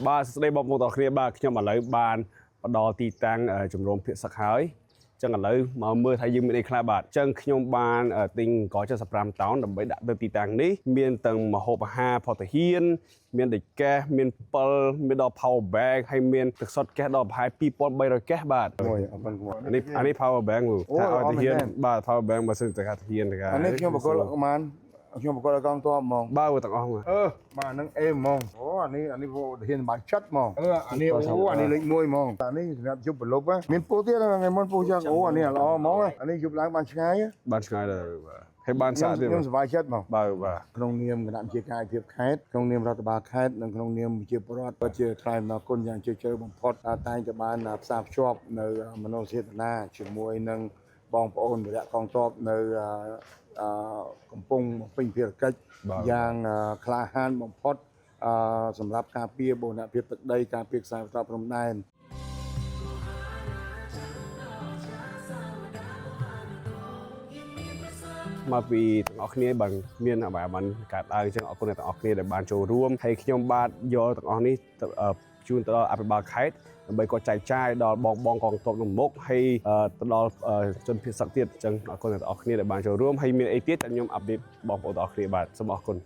បាទស្ដីបងប្អូនទាំងគ្នាបាទខ្ញុំឥឡូវបានបដល់ទីតាំងជំរំភាគសឹកហើយចឹងឥឡូវមកមើលថាយើងមានអីខ្លះបាទចឹងខ្ញុំបានទិញក75តោនដើម្បីដាក់ទៅទីតាំងនេះមានទាំងម្ហូបអាហារផតទាហានមានដូចកេសមានពិលមានដល់ power bank ហើយមានទឹកសុទ្ធកេសដល់ប្រហែល2300កេសបាទមួយអរគុណគួរនេះ power bank ថាឲ្យទាហានបាទ power bank បើសិនតែថាទាហានតែអានេះខ្ញុំបកគលប្រហែលខ្ញុំបកគលកងទ័ពហ្មងបាទទាំងអស់បាទហ្នឹងអេហ្មងអូអានេះពូទាហានបានចិត្តហ្មងអានេះអូអានេះលេខ1ហ្មងអានេះសម្រាប់ជប់ប្រឡប់មានពូទៀតថ្ងៃមុនពូចឹងអូអានេះល្អហ្មងអានេះជប់ឡើងបានឆ្ងាយដែរបាទហើយបានសាកទៀតខ្ញុំសប្បាយចិត្តហ្មងបាទក្នុងនាមគណៈវិជាការភាពខេត្តក្នុងនាមរដ្ឋបាលខេត្តនិងក្នុងនាមជាពលរដ្ឋពិតជាថ្លែងអំណរគុណយ៉ាងជ្រាលជ្រៅបំផុតតែងតែបានផ្សារភ្ជាប់នៅមនោចេតនាជាមួយនឹងបងប្អូនវីរៈកងទ័ពនៅកំពុងបំពេញភារកិច្ចយ៉ាងក្លាហានបំផុតសម្រាប់ការពារបូរណភាពទឹកដីការពារខ្សែបន្ទាត់ព្រំដែនមកពីទាំងអស់គ្នាបានមានបានកើតឡើងអញ្ចឹងអរគុណទាំងអស់គ្នាដែលបានចូលរួមហើយខ្ញុំបាទយកទាំងអស់នេះជូនទៅដល់អភិបាលខេត្តដើម្បីគាត់ចែកចាយដល់បងកងទ័ពក្នុងមុខហើយទៅដល់ជនភៀសសឹកទៀតអញ្ចឹងអរគុណទាំងអស់គ្នាដែលបានចូលរួមហើយមានអីទៀតតែខ្ញុំអាប់ដេតបងប្អូនទាំងអស់គ្នាបាទសូមអរគុណ